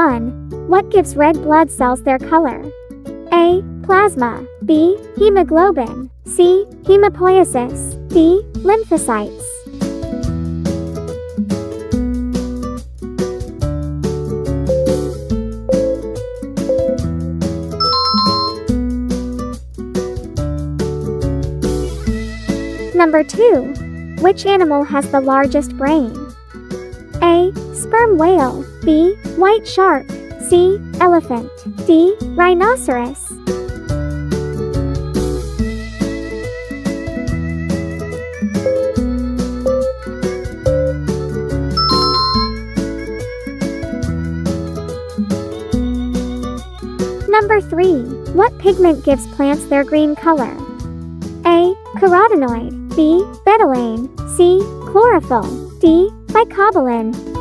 1. What gives red blood cells their color? A. Plasma. B. Hemoglobin. C. Hemopoiesis. D. Lymphocytes. Number 2. Which animal has the largest brain? A. Sperm whale. B. White shark. C. Elephant. D. Rhinoceros. Number 3. What pigment gives plants their green color? A. Carotenoid. B. Betalain. C. Chlorophyll. D. Phycobilin.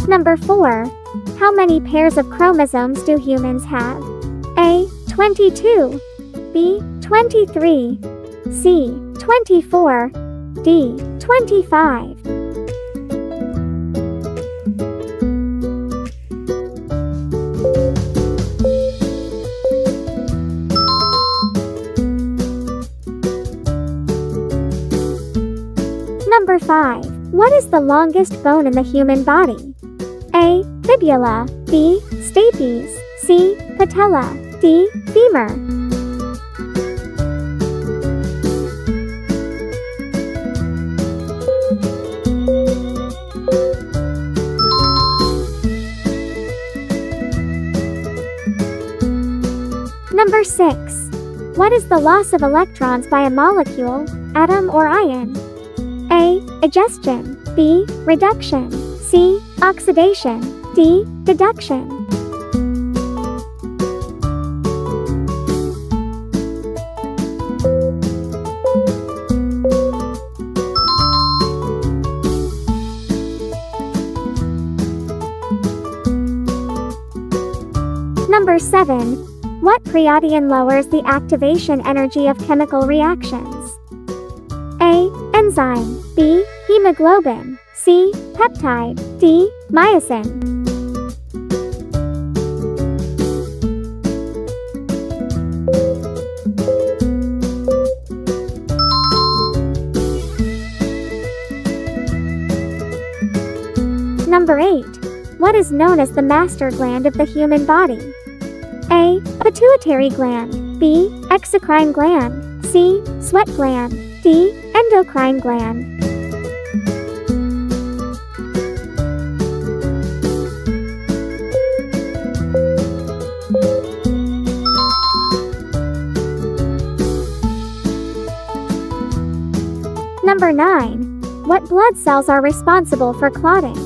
Number 4. How many pairs of chromosomes do humans have? A. 22. B. 23. C. 24. D. 25. Number 5. What is the longest bone in the human body? A. Fibula. B. Stapes. C. Patella. D. Femur. Number 6. What is the loss of electrons by a molecule, atom, or ion? A. Egestion. B. Reduction. C. Oxidation. D. Deduction. Number 7. What protein lowers the activation energy of chemical reactions? A. Enzyme. B. Hemoglobin. C. Peptide. D. Myosin. Number 8. What is known as the master gland of the human body? A. Pituitary gland. B. Exocrine gland. C. Sweat gland. D. Endocrine gland. Number 9. What blood cells are responsible for clotting?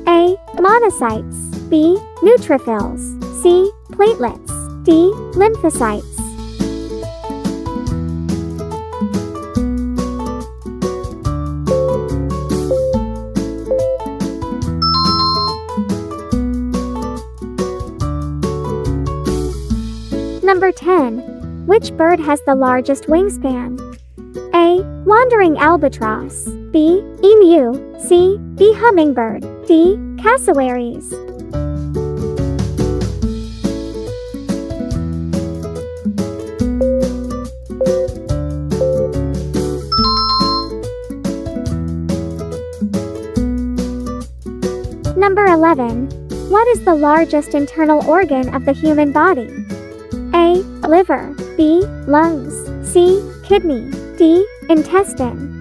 A. Monocytes. B. Neutrophils. C. Platelets. D. Lymphocytes. Number 10. Which bird has the largest wingspan? A. Wandering albatross. B. Emu. C. B. Hummingbird. D. Cassowaries. Number 11. What is the largest internal organ of the human body? A. Liver. B. Lungs. C. Kidney. D. Intestine.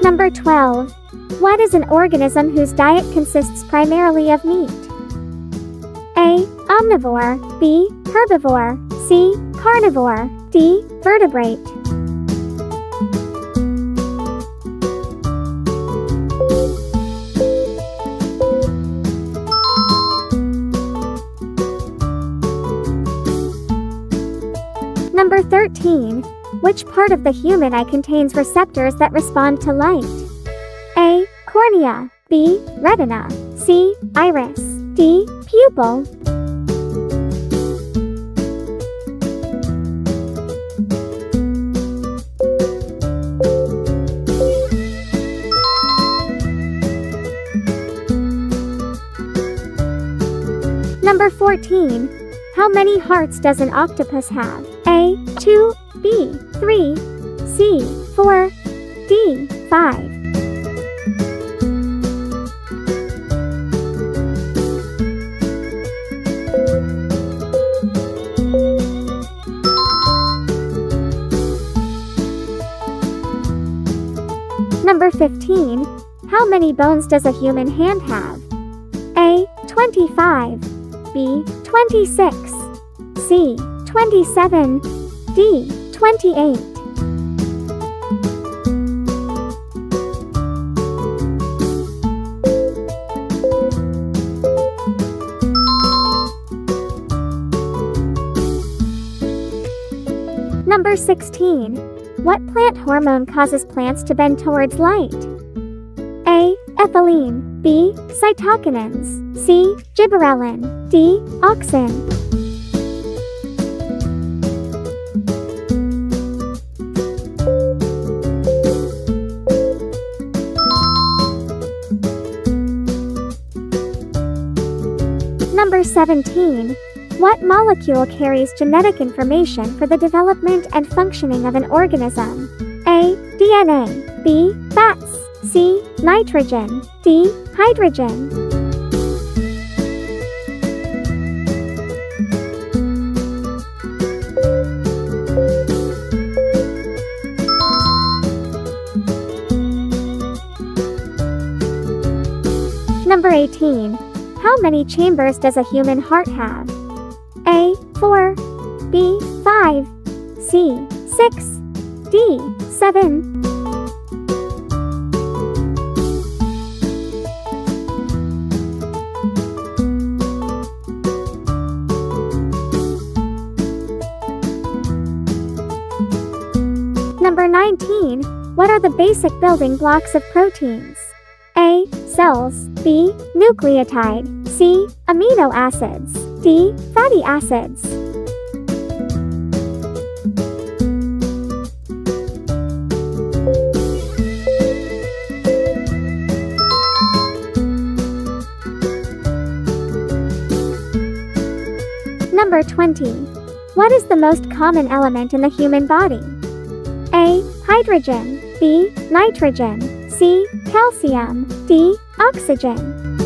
Number 12. What is an organism whose diet consists primarily of meat? A. Omnivore. B. Herbivore. C. Carnivore. D. Vertebrate. Number 13. Which part of the human eye contains receptors that respond to light? A. Cornea. B. Retina. C. Iris. D. Pupil. Number 14. How many hearts does an octopus have? A. 2. B. 3. C. 4. D. 5. Number 15. How many bones does a human hand have? A. 25. B. 26. C. 27. D. 28. Number 16. What plant hormone causes plants to bend towards light? A. Ethylene. B. Cytokinins. C. Gibberellin. D. Auxin. Number 17. What molecule carries genetic information for the development and functioning of an organism? A. DNA. B. Fats. C. Nitrogen. D. Hydrogen. Number 18. How many chambers does a human heart have? A. 4. B. 5. C. 6. D. 7. Number 19. What are the basic building blocks of proteins? A. Cells. B. Nucleotide. C. Amino acids. D. Fatty acids. Number 20. What is the most common element in the human body? A. Hydrogen. B. Nitrogen. C. Calcium. D. Oxygen.